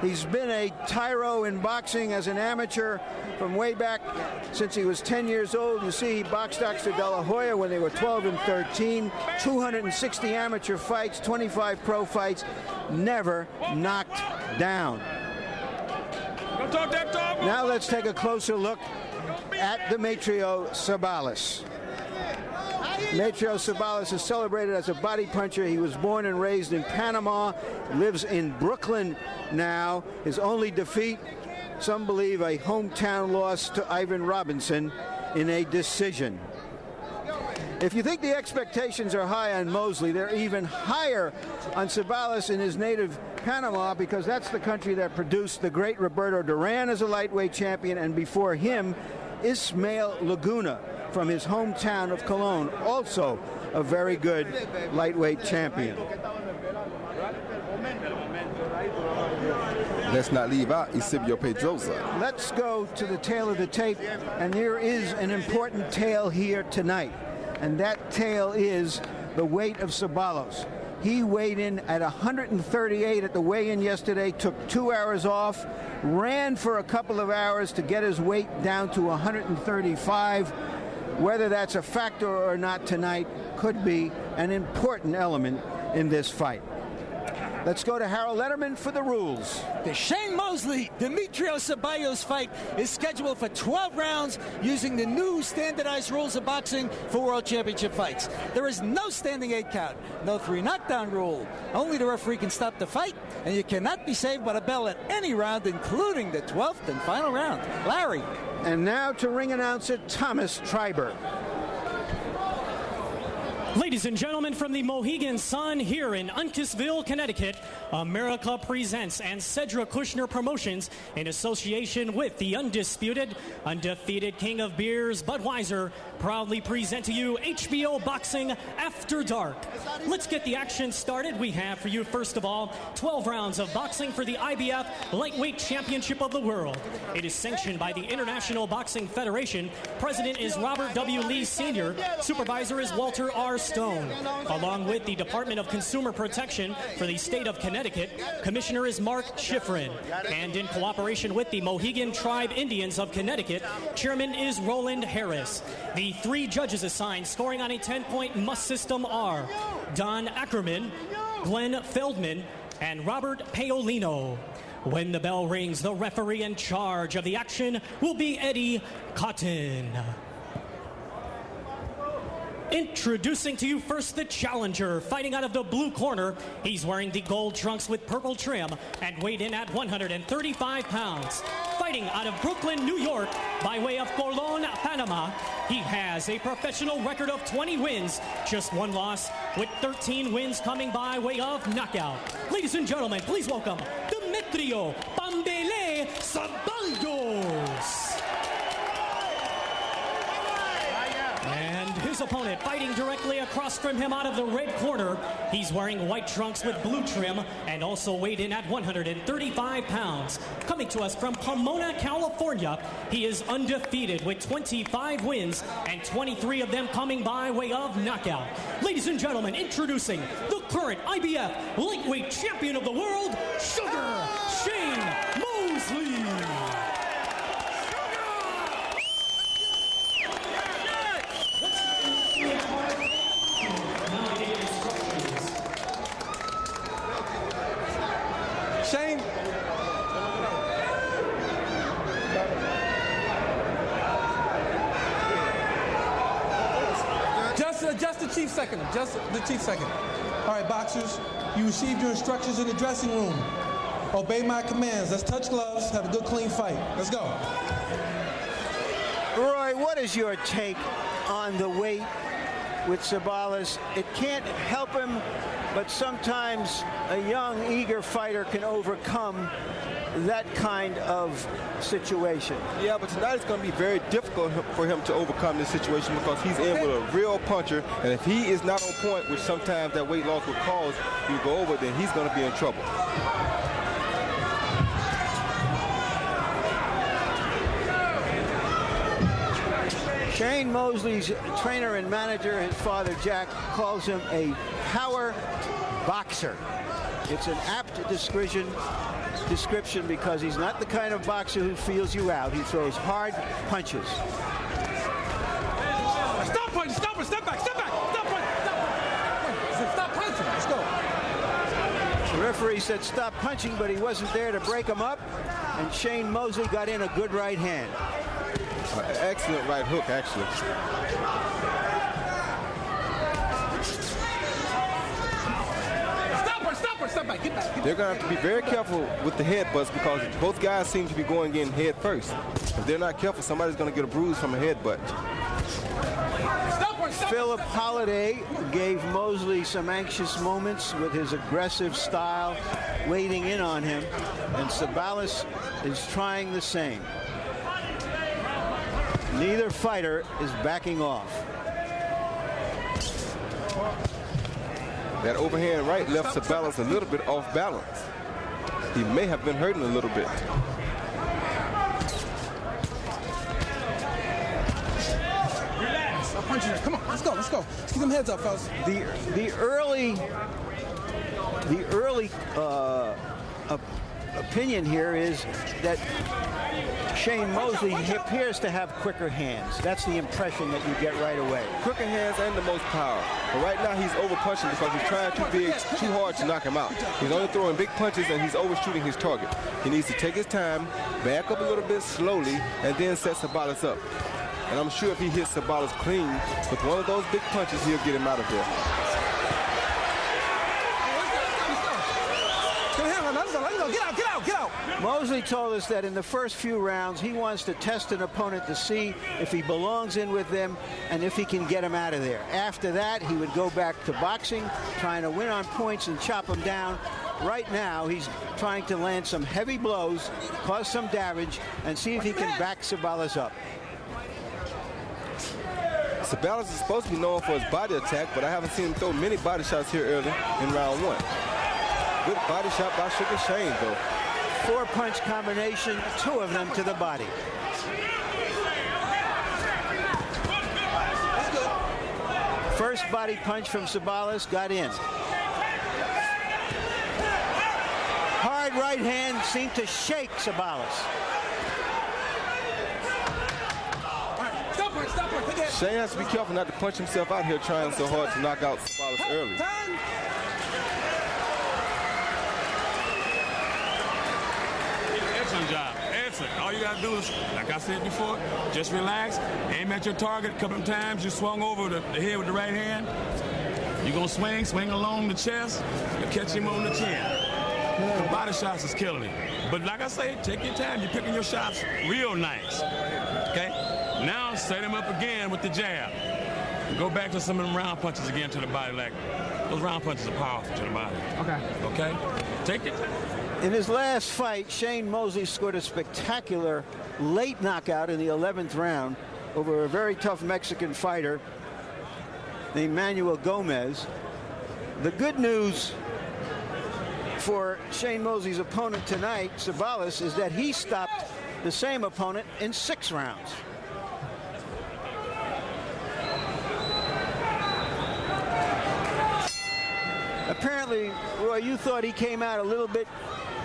He's been a tyro in boxing as an amateur from way back since he was 10 years old. You see, he boxed Dr. De La Hoya when they were 12 and 13, 260 amateur fights, 25 pro fights, never knocked down. Now let's take a closer look at Demetrio Ceballos. Demetrio Ceballos is celebrated as a body puncher. He was born and raised in Panama, lives in Brooklyn now. His only defeat, some believe, a hometown loss to Ivan Robinson in a decision. If you think the expectations are high on Mosley, they're even higher on Ceballos in his native Panama, because that's the country that produced the great Roberto Duran as a lightweight champion, and before him, Ismael Laguna from his hometown of Cologne, also a very good lightweight champion. Let's not leave out Eusebio Pedrosa. Let's go to the tail of the tape, and there is an important tale here tonight, and that tale is the weight of Ceballos. He weighed in at 138 at the weigh-in yesterday, took 2 hours off, ran for a couple of hours to get his weight down to 135. Whether that's a factor or not tonight could be an important element in this fight. Let's go to Harold Letterman for the rules. The Shane Mosley Demetrio Ceballos fight is scheduled for 12 rounds using the new standardized rules of boxing for World Championship fights. There is no standing 8 count, no 3 knockdown rule. Only the referee can stop the fight, and you cannot be saved by the bell at any round, including the 12th and final round. Larry. And now to ring announcer Thomas Treiber. Ladies and gentlemen, from the Mohegan Sun here in Uncasville, Connecticut, America Presents and Cedric Kushner Promotions, in association with the undisputed, undefeated king of beers, Budweiser, proudly present to you HBO Boxing After Dark. Let's get the action started. We have for you, first of all, 12 rounds of boxing for the IBF Lightweight Championship of the World. It is sanctioned by the International Boxing Federation. President is Robert W. Lee Sr. Supervisor is Walter R. Stone. Along with the Department of Consumer Protection for the state of Connecticut, Commissioner is Mark Schifrin. And in cooperation with the Mohegan Tribe Indians of Connecticut, Chairman is Roland Harris. The 3 judges assigned, scoring on a 10-point must system, are Don Ackerman, Glenn Feldman, and Robert Paolino. When the bell rings, the referee in charge of the action will be Eddie Cotton. Introducing to you first the challenger, fighting out of the blue corner. He's wearing the gold trunks with purple trim and weighed in at 135 pounds. Fighting out of Brooklyn, New York, by way of Colón, Panama, he has a professional record of 20 wins, just 1 loss, with 13 wins coming by way of knockout. Ladies and gentlemen, please welcome Demetrio Pambele Ceballos. And his opponent, fighting directly across from him out of the red corner, he's wearing white trunks with blue trim and also weighed in at 135 pounds. Coming to us from Pomona, California, he is undefeated with 25 wins and 23 of them coming by way of knockout. Ladies and gentlemen, introducing the current IBF lightweight champion of the world, Sugar Shane Mosley. Shane. Just the chief second. Just the chief second. All right, boxers, you received your instructions in the dressing room. Obey my commands. Let's touch gloves. Have a good, clean fight. Let's go. Roy, what is your take on the weight with Ceballos? It can't help him, but sometimes a young, eager fighter can overcome that kind of situation. Yeah, but tonight it's going to be very difficult for him to overcome this situation because he's in with a real puncher, and if he is not on point, which sometimes that weight loss would cause you to go over, then he's going to be in trouble. Shane Mosley's trainer and manager, his father Jack, calls him a power boxer. It's an apt description. description because he's not the kind of boxer who feels you out. He throws hard punches. Stop punching, stop it, step back, stop punching, stop punching, let's go. The referee said stop punching, but he wasn't there to break him up, and Shane Mosley got in a good right hand. Excellent right hook, actually. Step back, get back. They're going to have to be very careful with the headbutts because both guys seem to be going in head first. If they're not careful, somebody's going to get a bruise from a headbutt. Philip Holliday gave Mosley some anxious moments with his aggressive style, wading in on him, and Ceballos is trying the same. Neither fighter is backing off. That overhand right left Ceballos a little bit off balance. He may have been hurting a little bit. Relax. Stop punching her. Come on, let's go. Let's keep them heads up, fellas. The early opinion here is that Shane Mosley appears to have quicker hands. That's the impression that you get right away. Quicker hands and the most power. But right now he's over-punching because he's trying too hard to knock him out. He's only throwing big punches and he's overshooting his target. He needs to take his time, back up a little bit slowly, and then set Ceballos up. And I'm sure if he hits Ceballos clean with one of those big punches, he'll get him out of there. Get out. Mosley told us that in the first few rounds, he wants to test an opponent to see if he belongs in with them and if he can get him out of there. After that, he would go back to boxing, trying to win on points and chop him down. Right now, he's trying to land some heavy blows, cause some damage, and see if he can back Ceballos up. Ceballos is supposed to be known for his body attack, but I haven't seen him throw many body shots here early in round one. Good body shot by Sugar Shane, though. 4-punch combination, 2 of them to the body. That's good. First body punch from Ceballos got in. Hard right hand seemed to shake Ceballos. Stop punch. Shane has to be careful not to punch himself out here trying so hard to knock out Ceballos early. Excellent job. Excellent. All you got to do is, like I said before, just relax, aim at your target. A couple of times you swung over the head with the right hand. You're going to swing along the chest, and catch him on the chin. The body shots is killing him. But like I say, take your time. You're picking your shots real nice. Okay? Now set him up again with the jab. Go back to some of them round punches again to the body. Like those round punches are powerful to the body. Okay? Take your time. In his last fight, Shane Mosley scored a spectacular late knockout in the 11th round over a very tough Mexican fighter named Manuel Gomez. The good news for Shane Mosley's opponent tonight, Ceballos, is that he stopped the same opponent in 6 rounds. Apparently, Roy, you thought he came out a little bit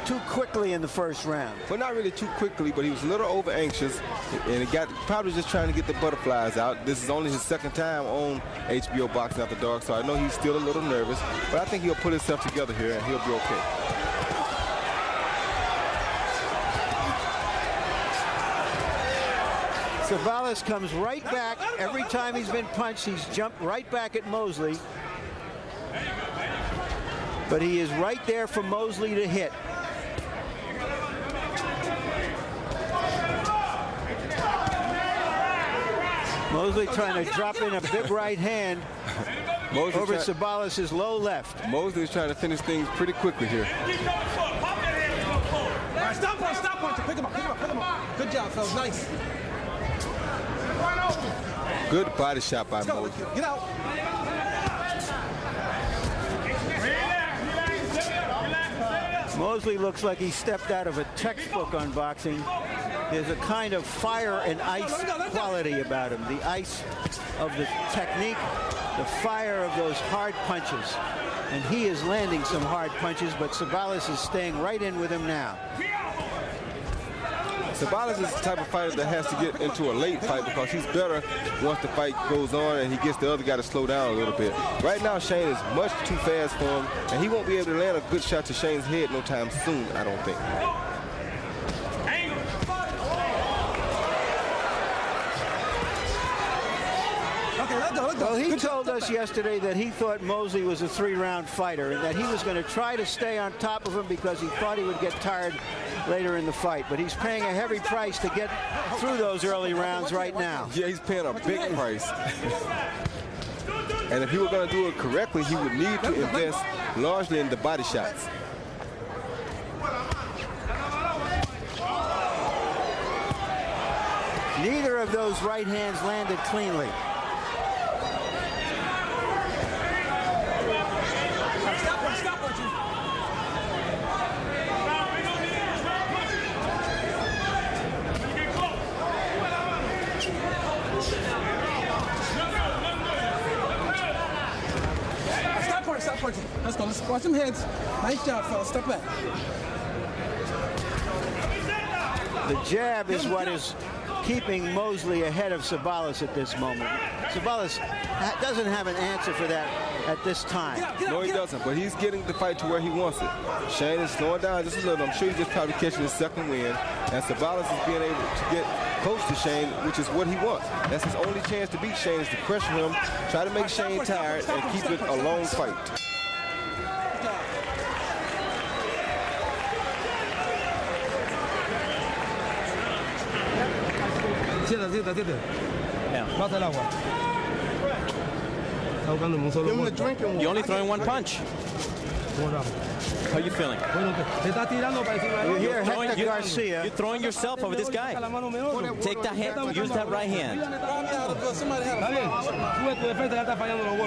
too quickly in the first round. Well, not really too quickly, but he was a little over anxious, and he got probably just trying to get the butterflies out. This is only his second time on HBO Boxing After Dark, so I know he's still a little nervous, but I think he'll put himself together here and he'll be okay. Ceballos comes right back. Every time he's been punched, he's jumped right back at Mosley. But he is right there for Mosley to hit. Mosley trying to drop in a big right hand over Ceballos' low left. Mosley is trying to finish things pretty quickly here. Right, stop punch. Pick him up. Good job, fellas. Nice. Good body shot by Mosley. Get out. Mosley looks like he stepped out of a textbook on boxing. There's a kind of fire and ice quality about him. The ice of the technique, the fire of those hard punches. and he is landing some hard punches, but Ceballos is staying right in with him now. Ceballos is the type of fighter that has to get into a late fight because he's better once the fight goes on and he gets the other guy to slow down a little bit. Right now, Shane is much too fast for him, and he won't be able to land a good shot to Shane's head no time soon, I don't think. Well, he told us yesterday that he thought Mosley was a 3-round fighter and that he was going to try to stay on top of him because he thought he would get tired later in the fight. But he's paying a heavy price to get through those early rounds right now. Yeah, he's paying a big price. And if he were going to do it correctly, he would need to invest largely in the body shots. Neither of those right hands landed cleanly. Let's go. Let's watch them heads. Nice job, fellas. Step back. The jab is what is keeping Mosley ahead of Ceballos at this moment. Ceballos doesn't have an answer for that at this time. No, he doesn't, but he's getting the fight to where he wants it. Shane is slowing down just a little. I'm sure he's just probably catching his second win. And Ceballos is being able to get close to Shane, which is what he wants. That's his only chance to beat Shane, is to pressure him, try to make Shane tired, and keep it a long fight. You're only throwing one punch. How are you feeling? You're throwing yourself over this guy. Take that hand, use that right hand.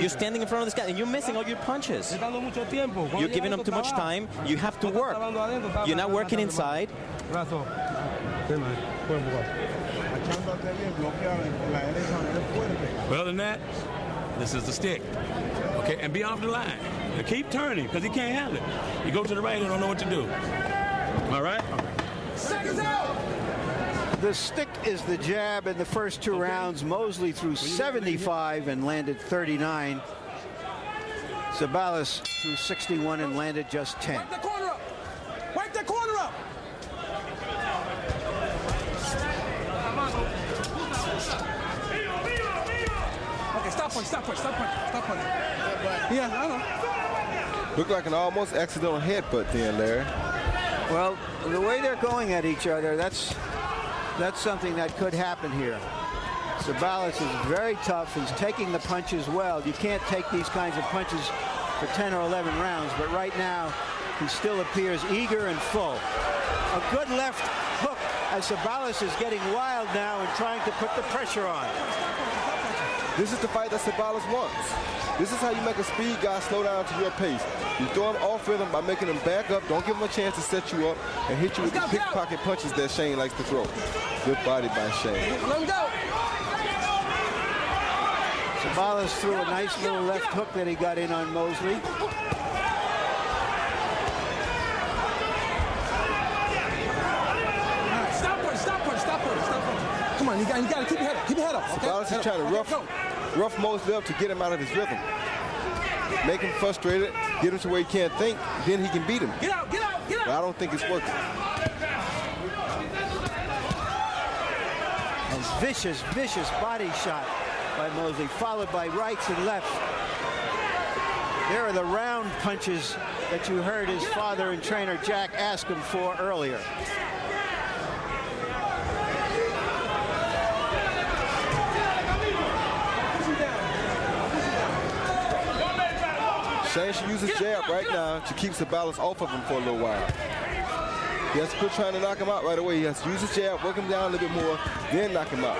You're standing in front of this guy and you're missing all your punches. You're giving him too much time. You have to work. You're not working inside. Well, than that, this is the stick. Okay, and be off the line. And keep turning, because he can't handle it. You go to the right and don't know what to do. All right? Seconds out! The stick is the jab in the first two rounds. Mosley threw 75 and landed 39. Ceballos threw 61 and landed just 10. Wipe the corner up! Wipe the corner up! Okay, stop punch, stop punch, stop punch, stop punch. Yeah, I know. Looked like an almost accidental headbutt then, Larry. Well, the way they're going at each other, that's something that could happen here. Ceballos is very tough. He's taking the punches well. You can't take these kinds of punches for 10 or 11 rounds, but right now he still appears eager and full. A good left hook as Ceballos is getting wild now and trying to put the pressure on. This is the fight that Ceballos wants. This is how you make a speed guy slow down to your pace. You throw him off rhythm by making him back up. Don't give him a chance to set you up and hit you with the pickpocket punches that Shane likes to throw. Good body by Shane. Let him go. Ceballos threw a nice little left hook that he got in on Mosley. Stop punch, stop punch, stop punch, stop punch. Come on, you got to keep your head up. Keep your head up. Okay? Ceballos is trying to rough Mosley up to get him out of his rhythm. Make him frustrated, get him to where he can't think, then he can beat him. Get out, get out, get out. But I don't think it's working. A vicious, vicious body shot by Mosley, followed by rights and lefts. There are the round punches that you heard his father and trainer Jack ask him for earlier. Shane should use his jab right now to keep Ceballos off of him for a little while. He has to quit trying to knock him out right away. He has to use his jab, work him down a little bit more, then knock him out.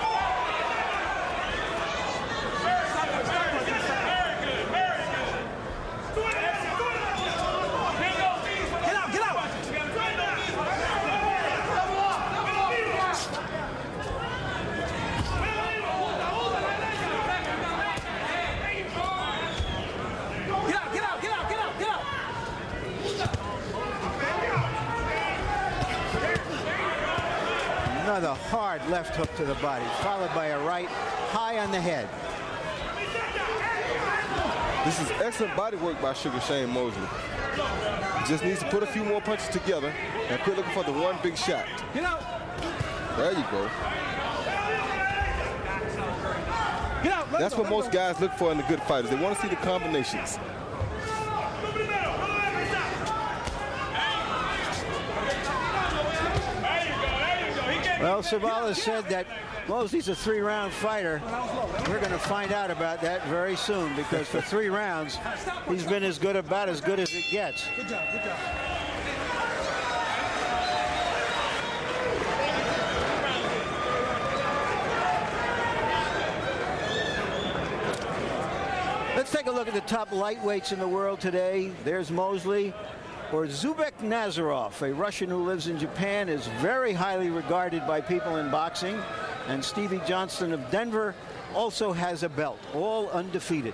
Another hard left hook to the body, followed by a right high on the head. This is excellent body work by Shane Mosley. He just needs to put a few more punches together and quit looking for the one big shot. There you go. That's what most guys look for in the good fighters. They want to see the combinations. Well, Ceballos said that Mosley's a 3-round fighter. We're going to find out about that very soon, because for 3 rounds, he's been about as good as it gets. Good job, good job. Let's take a look at the top lightweights in the world today. There's Mosley. Or Zubek Nazarov, a Russian who lives in Japan, is very highly regarded by people in boxing. And Stevie Johnston of Denver also has a belt, all undefeated.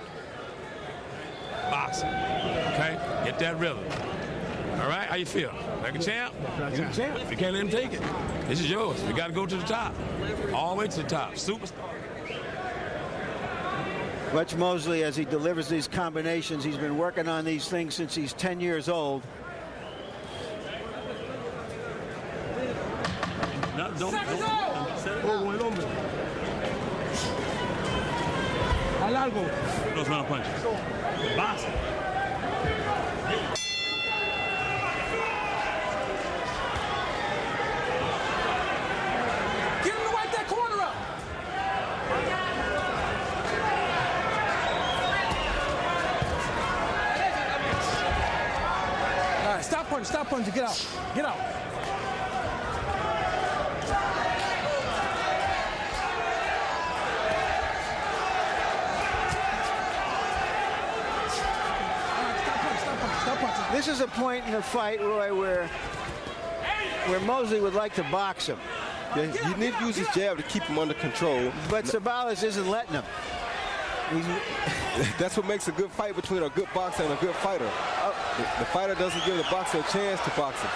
Boxing, okay? Get that rhythm. All right, how you feel? Like a champ? You're a champ. You can't let him take it. This is yours. You got to go to the top. All the way to the top. Superstar. Watch Mosley as he delivers these combinations. He's been working on these things since he's 10 years old. Those round punches. Boxing. Get him to wipe that corner up. All right, stop punching, get out, get out. This is a point in the fight, Roy, where Mosley would like to box him. Yeah, he needs to use his jab to keep him under control. But Ceballos isn't letting him. That's what makes a good fight between a good boxer and a good fighter. The fighter doesn't give the boxer a chance to box him.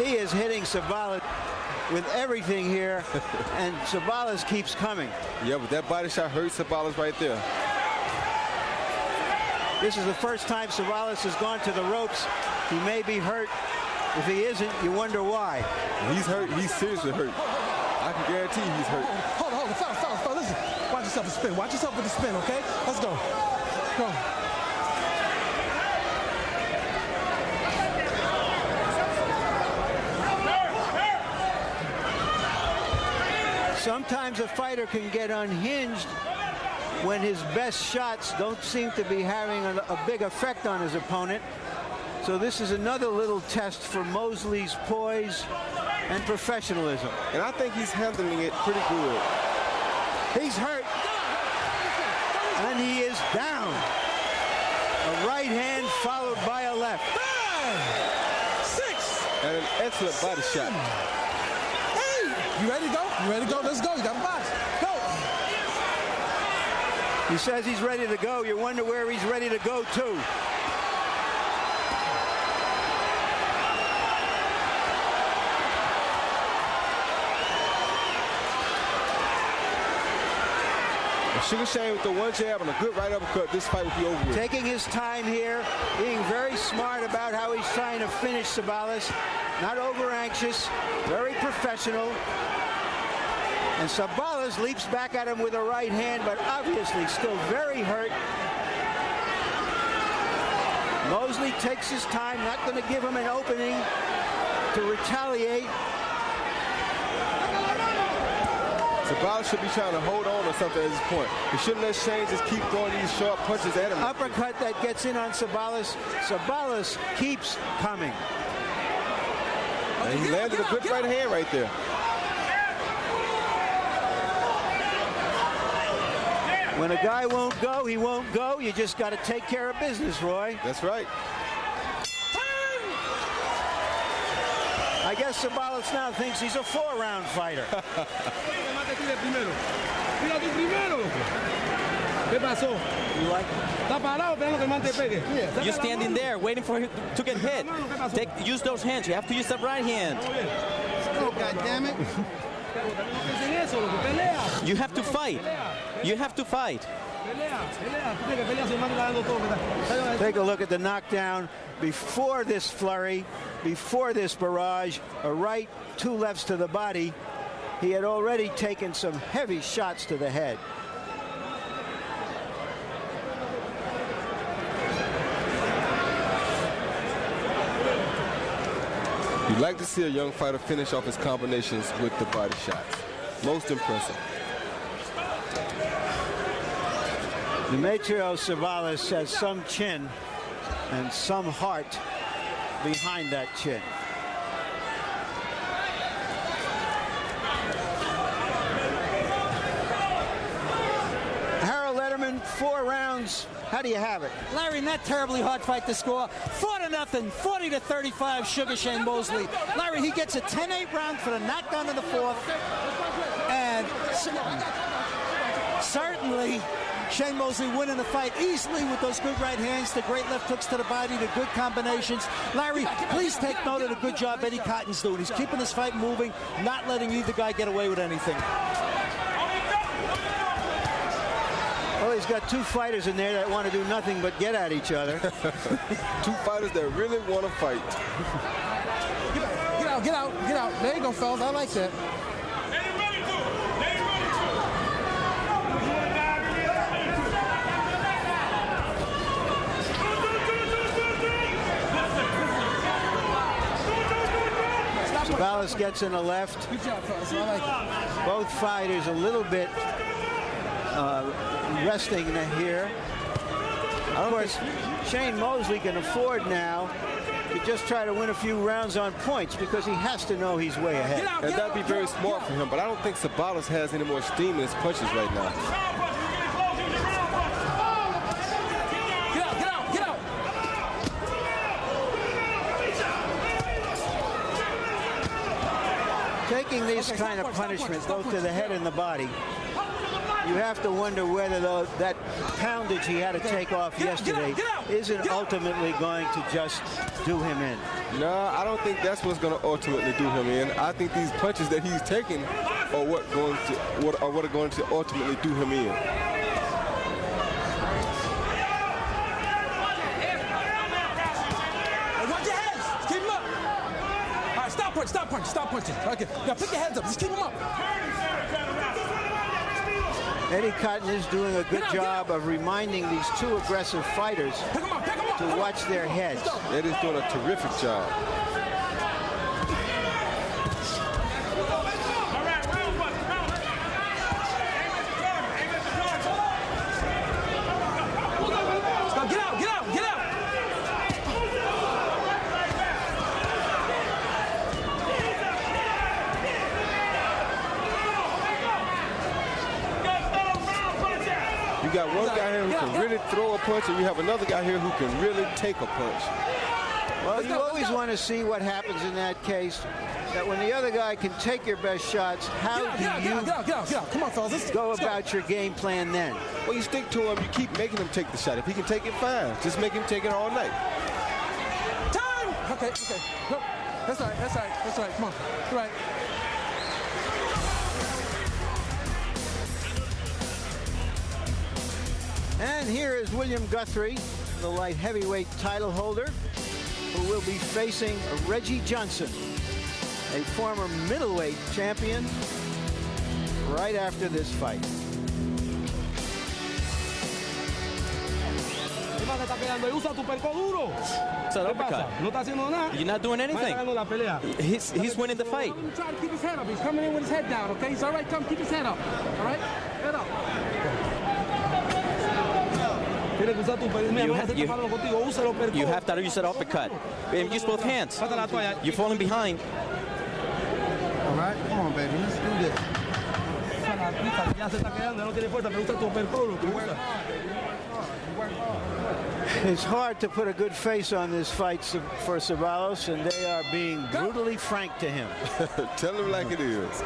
He is hitting Ceballos with everything here, and Ceballos keeps coming. Yeah, but that body shot hurt Ceballos right there. This is the first time Ceballos has gone to the ropes. He may be hurt. If he isn't, you wonder why. He's hurt. He's seriously hurt. I can guarantee he's hurt. Hold on, fellas, listen. Watch yourself with the spin. Watch yourself with the spin, okay? Let's go. Go. Sometimes a fighter can get unhinged when his best shots don't seem to be having a big effect on his opponent. So this is another little test for Mosley's poise and professionalism. And I think he's handling it pretty good. He's hurt. And he is down. A right hand followed by a left. 5, 6. And an excellent body shot. Hey, you ready to go? You ready to go? Let's go. You got a box. Go. He says he's ready to go. You wonder where he's ready to go to. Sugar Shane with the one jab and a good right uppercut, this fight will be over with. Taking his time here, being very smart about how he's trying to finish Ceballos. Not over anxious, very professional. And Ceballos leaps back at him with a right hand, but obviously still very hurt. Mosley takes his time, not going to give him an opening to retaliate. Ceballos should be trying to hold on or something at this point. He shouldn't let Shane just keep throwing these sharp punches at him. Uppercut that gets in on Ceballos. Ceballos keeps coming. And he landed a good right hand right there. When a guy won't go, he won't go. You just got to take care of business, Roy. That's right. I guess Ceballos now thinks he's a 4-round fighter. You're standing there waiting for him to get hit. Use those hands. You have to use the right hand. God damn it. You have to fight. You have to fight. Take a look at the knockdown before this flurry, before this barrage. A right, 2 lefts to the body. He had already taken some heavy shots to the head. You'd like to see a young fighter finish off his combinations with the body shots. Most impressive. Demetrio Ceballos has some chin and some heart behind that chin. Harold Letterman, 4 rounds. How do you have it? Larry, not terribly hard fight to score. 4-0, 40-35, Sugar Shane Mosley. Larry, he gets a 10-8 round for the knockdown in the 4th. And certainly, Shane Mosley winning the fight easily with those good right hands, the great left hooks to the body, the good combinations. Larry, please take note of the good job Eddie Cotton's doing. He's keeping this fight moving, not letting either guy get away with anything. Well, he's got 2 fighters in there that want to do nothing but get at each other. 2 fighters that really want to fight. Get out, get out, get out. There you go, fellas. I like that. Ceballos gets in the left. Good job, fellas. I like it. Both fighters a little bit resting here. Of course, Shane Mosley can afford now to just try to win a few rounds on points because he has to know he's way ahead. And that'd be very smart for him, but I don't think Ceballos has any more steam in his punches right now. Get out, get out, get out. Taking these kind of punishments both to the head and the body, you have to wonder whether that poundage he had to take off yesterday isn't ultimately going to just do him in. No, I don't think that's what's going to ultimately do him in. I think these punches that he's taking are what are going to ultimately do him in. Watch your heads. Keep him up. All right, stop punching, stop punching, stop punching. Okay, now pick your heads up. Just keep him up. Eddie Cotton is doing a good job of reminding these 2 aggressive fighters to watch their heads. Eddie's doing a terrific job. Get out, get out, get out. You got one guy here who can really throw a punch, and you have another guy here who can really take a punch. Well, you always want to see what happens in that case, that when the other guy can take your best shots, how do you Come on, fellas. go about your game plan then? Well, you stick to him. You keep making him take the shot. If he can take it, fine. Just make him take it all night. Time! Okay, okay. No, that's all right, that's all right, that's all right. Come on. All right. And here is William Guthrie, the light heavyweight title holder, who will be facing Reggie Johnson, a former middleweight champion, right after this fight. It's an uppercut. You're not doing anything. He's winning the fight. He's trying to keep his head up. He's coming in with his head down, okay? He's all right. Come, keep his head up. All right? Head up. You have to use that uppercut. Use both hands. You're falling behind. All right, come on, baby. Let's do this. It's hard to put a good face on this fight for Ceballos, and they are being brutally frank to him. Tell him like it is.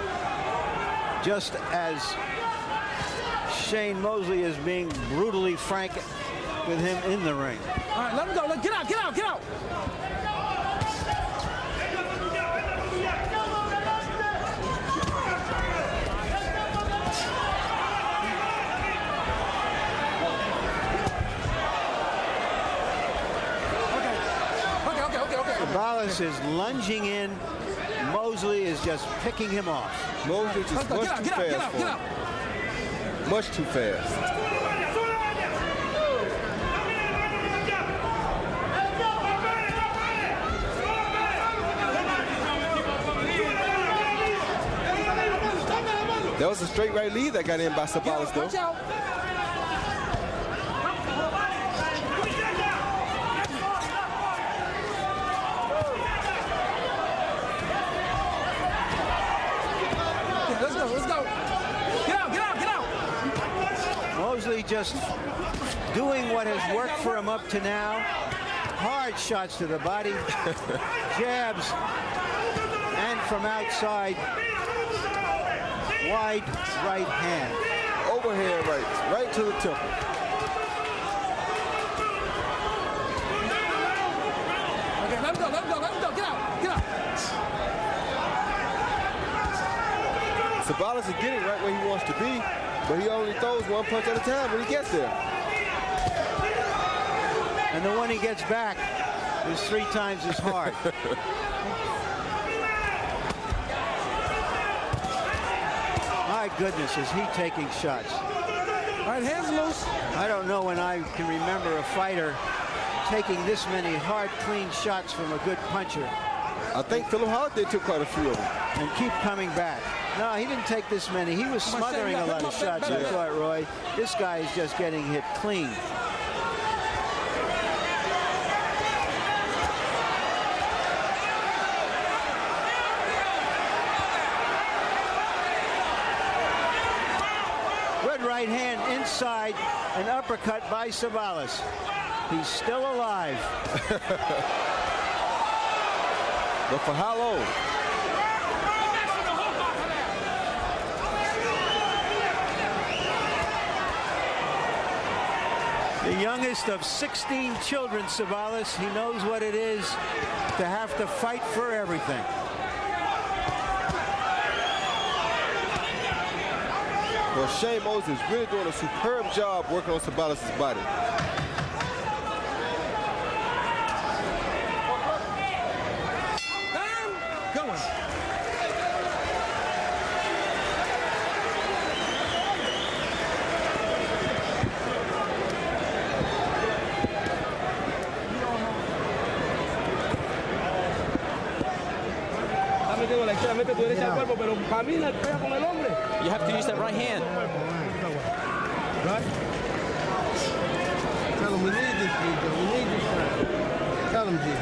Just as Shane Mosley is being brutally frank with him in the ring. All right, let him go. Get out, get out, get out. Ceballos is lunging in. Mosley is just picking him off. Mosley is just much too fast for him. Much too fast. That was a straight right lead that got in by Ceballos, though. Let's go. Get out. Mosley just doing what has worked for him up to now. Hard shots to the body, jabs, and from outside, wide right hand. Overhand right to the temple. Okay, let him go. Get out. Ceballos is getting right where he wants to be, but he only throws one punch at a time when he gets there. And the one he gets back is 3 times as hard. My goodness, is he taking shots. All right, hands loose. I don't know when I can remember a fighter taking this many hard, clean shots from a good puncher. I think Philip Holiday took quite a few of them. And keep coming back. No, he didn't take this many. He was smothering a lot of shots, I thought, Roy. This guy is just getting hit clean. Good right hand inside, an uppercut by Ceballos. He's still alive. But for how long? The youngest of 16 children, Ceballos. He knows what it is to have to fight for everything. Well, Shane Mosley is really doing a superb job working on Ceballos' body. You have to use that right hand. Right? Tell him we need this, DJ. We need this fight. Tell him, DJ.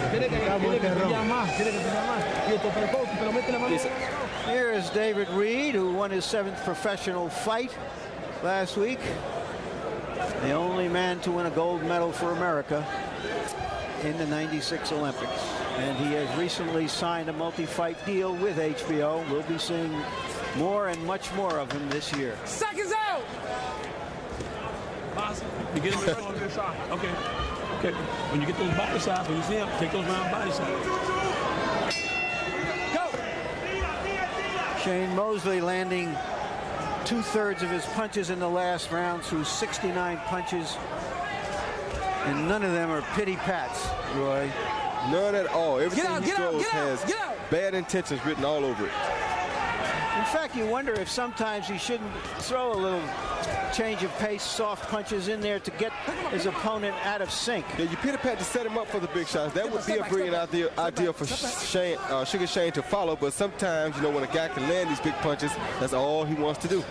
Here is David Reed, who won his 7th professional fight last week. The only man to win a gold medal for America in the '96 Olympics. And he has recently signed a multi-fight deal with HBO. We'll be seeing more and much more of him this year. Seconds out! You get him on this side. Okay. When you get those body shots, when you see him, take those round body shots. Go! Shane Mosley landing 2/3 of his punches in the last round through 69 punches. And none of them are pity pats, Roy. None at all. Everything he throws has bad intentions written all over it. In fact, you wonder if sometimes he shouldn't throw a little change of pace, soft punches in there to get his opponent out of sync. Yeah, you pity pat to set him up for the big shots. That would be a brilliant idea for Sugar Shane to follow. But sometimes, you know, when a guy can land these big punches, that's all he wants to do.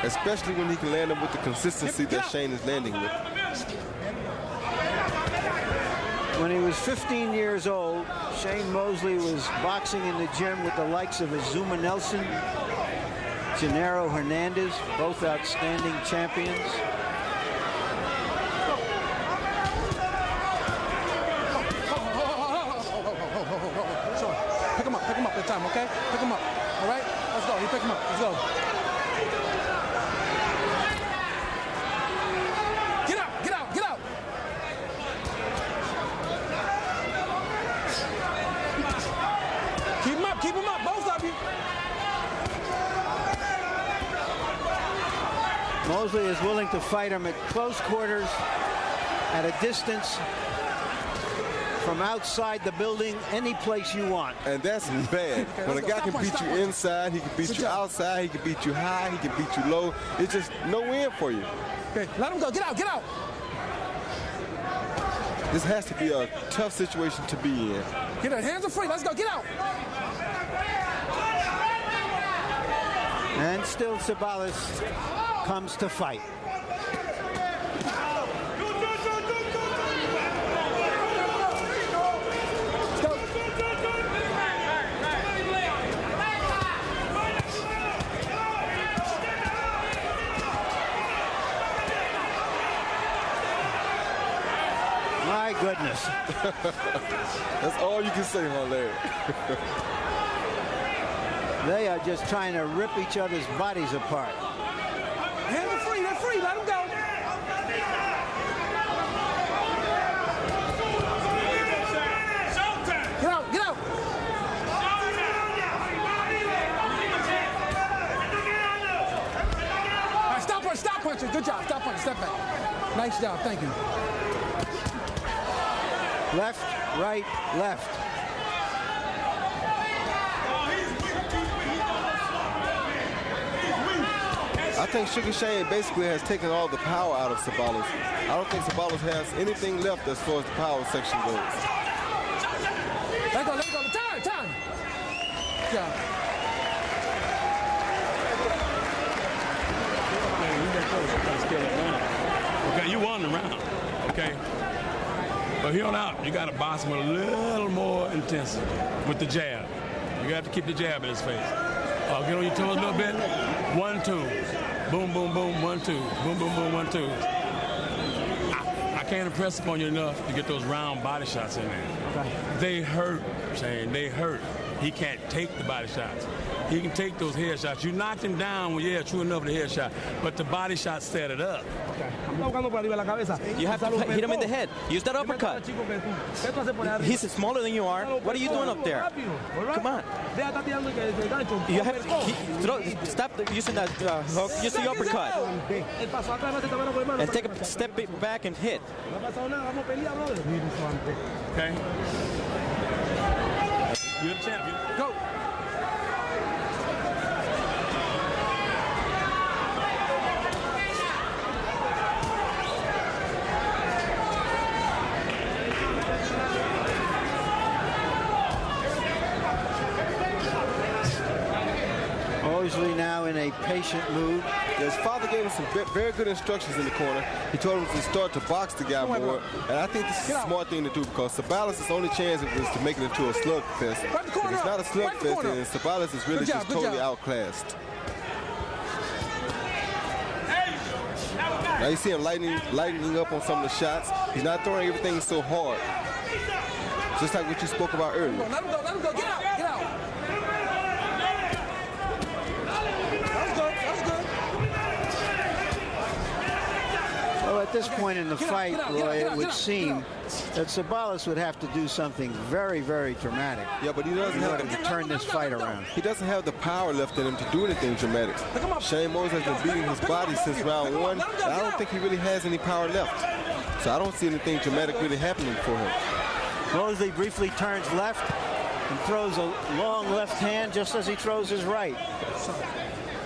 Especially when he can land them with the consistency that Shane is landing with. When he was 15 years old, Shane Mosley was boxing in the gym with the likes of Azuma Nelson, Gennaro Hernandez, both outstanding champions. Pick him up this time, okay? Pick him up. All right? Let's go. You pick him up. Let's go. Get out. Keep him up, both of you. Mosley is willing to fight him at close quarters, at a distance from outside the building any place you want. And that's bad. When a guy can beat you inside, he can beat you outside, he can beat you high, he can beat you low. It's just no win for you. Okay, let him go. Get out, get out. This has to be a tough situation to be in. Get out. Hands are free. Let's go. Get out. And still Ceballos comes to fight. My goodness. That's all you can say, Mosley. They are just trying to rip each other's bodies apart. Hands are free. They're free. Let them go. Get out. Get out. All right, stop punch. Stop punching. Good job. Stop punching. Step back. Nice job. Thank you. Left, right, left. I think Sugar Shane basically has taken all the power out of Ceballos. I don't think Ceballos has anything left as far as the power section goes. Let go, let go. Time. Yeah. Okay, you won the round. Okay. But here on out, you got to box him with a little more intensity with the jab. You got to keep the jab in his face. Get on your toes a little bit. 1, 2. Boom, boom, boom. 1, 2. Boom, boom, boom. 1, 2. I can't impress upon you enough to get those round body shots in there. Okay. They hurt, Shane. They hurt. He can't take the body shots. He can take those head shots. You knocked him down, well, yeah, true enough, the head shot. But the body shot set it up. You have to hit him in the head. Use that uppercut. He's smaller than you are. What are you doing up there? Come on. You have to stop using that hook. Use the uppercut. And take a step back and hit. Okay. You're the champion. Go. Mosley now in a patient mood. His father gave him some very good instructions in the corner. He told him to start to box the guy more. And I think this is a smart thing to do because Ceballos' only chance is to make it into a slugfest. If it's not a slugfest, then Ceballos is really just totally outclassed. Now you see him lightening up on some of the shots. He's not throwing everything so hard. Just like what you spoke about earlier. Let him go. Let him go. Get out. Get out. Well, at this point in the fight, Roy, it would seem that Ceballos would have to do something very, very dramatic. Yeah, but he doesn't have to turn this fight around. He doesn't have the power left in him to do anything dramatic. Shane Mosley has been beating his body since round 1, and I don't think he really has any power left. So I don't see anything dramatic really happening for him. Mosley briefly turns left and throws a long left hand just as he throws his right.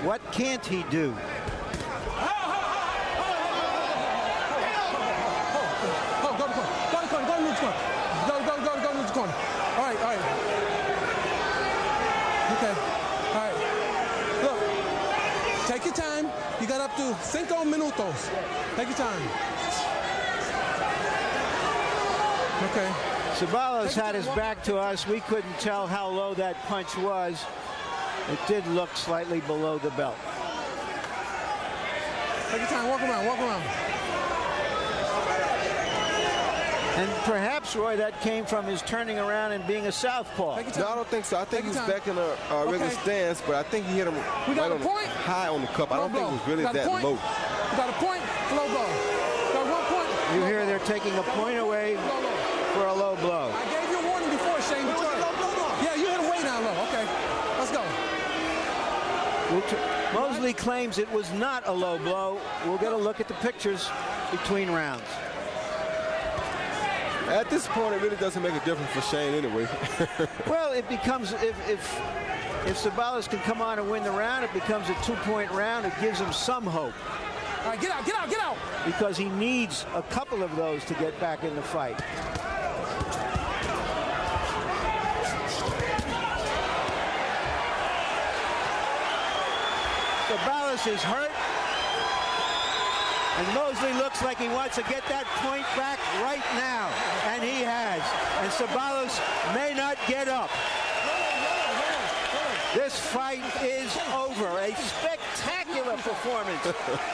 What can't he do? All right. Okay. All right. Look, take your time. You got up to 5 minutos. Take your time. Okay. Ceballos had his back to us. We couldn't tell how low that punch was. It did look slightly below the belt. Take your time. Walk around. And perhaps, Roy, that came from his turning around and being a southpaw. No, I don't think so. I think he was back in a regular stance, but I think he hit him high on the cup. I don't think it was really that low. You got a point, low blow. Got 1 point. You hear they're taking a point away for a low blow. I gave you a warning before, Shane. Yeah, you hit him way down low. Okay, let's go. Mosley claims it was not a low blow. We'll get a look at the pictures between rounds. At this point, it really doesn't make a difference for Shane anyway. Well, it becomes, if Ceballos can come on and win the round, it becomes a 2-point round. It gives him some hope. All right, get out, get out, get out. Because he needs a couple of those to get back in the fight. Ceballos is hurt. And Mosley looks like he wants to get that point back right now. And he has. And Ceballos may not get up. This fight is over. A spectacular performance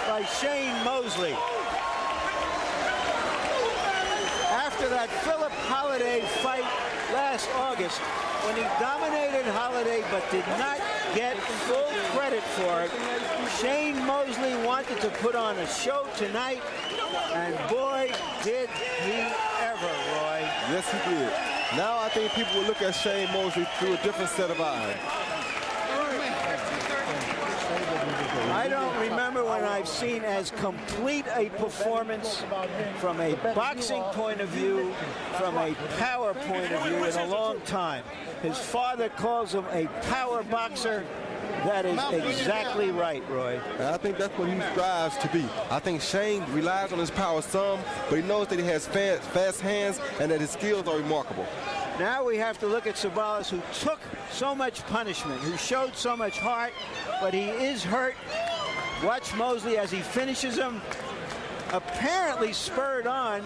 by Shейн Мосли. After that Philip Holliday fight last August, when he dominated Holliday but did not get full credit for it, Shейн Mosley wanted to put on a show tonight, and boy, did he ever, Roy. Yes, he did. Now I think people will look at Shейn Mosley through a different set of eyes. I don't remember when I've seen as complete a performance from a boxing point of view, from a power point of view in a long time. His father calls him a power boxer. That is exactly right, Roy. And I think that's what he strives to be. I think Shane relies on his power some, but he knows that he has fast hands and that his skills are remarkable. Now we have to look at Ceballos, who took so much punishment, who showed so much heart, but he is hurt. Watch Mosley as he finishes him, apparently spurred on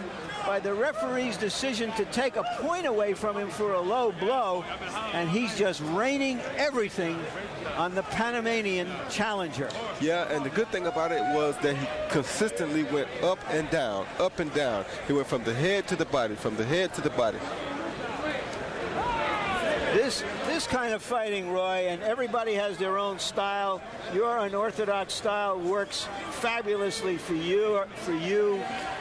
by the referee's decision to take a point away from him for a low blow, and he's just raining everything on the Panamanian challenger. Yeah, and the good thing about it was that he consistently went up and down, up and down. He went from the head to the body, from the head to the body. This kind of fighting, Roy, and everybody has their own style. Your unorthodox style works fabulously for you.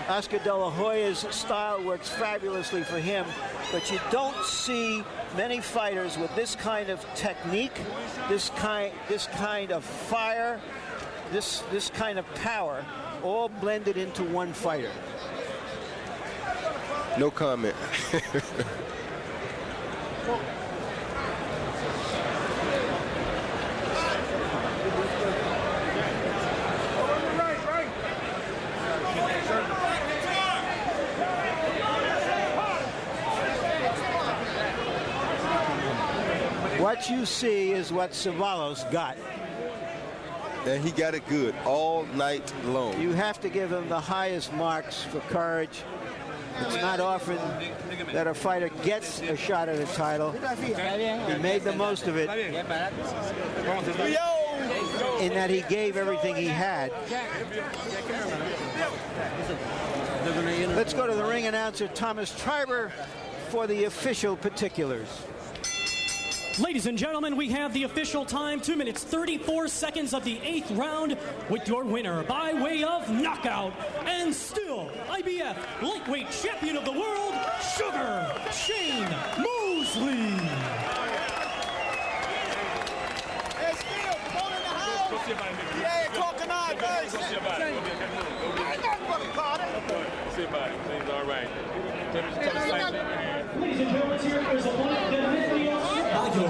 Oscar De La Hoya's style works fabulously for him. But you don't see many fighters with this kind of technique, this kind of fire, this kind of power, all blended into one fighter. No comment. What you see is what Ceballos got. And he got it good all night long. You have to give him the highest marks for courage. It's not often that a fighter gets a shot at a title. He made the most of it in that he gave everything he had. Let's go to the ring announcer, Thomas Triber, for the official particulars. Ladies and gentlemen, we have the official time, 2 minutes, 34 seconds of the 8th round, with your winner by way of knockout, and still IBF lightweight champion of the world, Sugar Shейн Mosley. Yeah, talking on, guys. By your